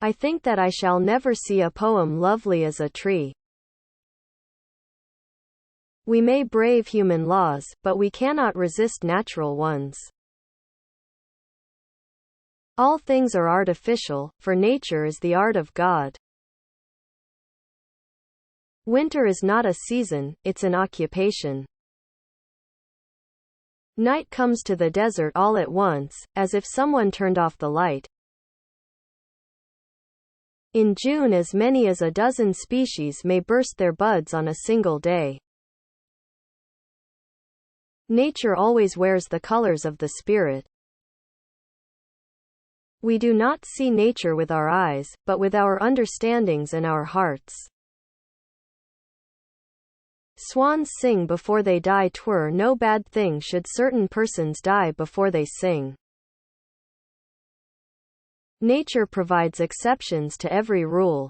I think that I shall never see a poem lovely as a tree. We may brave human laws, but we cannot resist natural ones. All things are artificial, for nature is the art of God. Winter is not a season, it's an occupation. Night comes to the desert all at once, as if someone turned off the light. In June, as many as a dozen species may burst their buds on a single day. Nature always wears the colors of the spirit. We do not see nature with our eyes, but with our understandings and our hearts. Swans sing before they die. 'Twere no bad thing should certain persons die before they sing. Nature provides exceptions to every rule.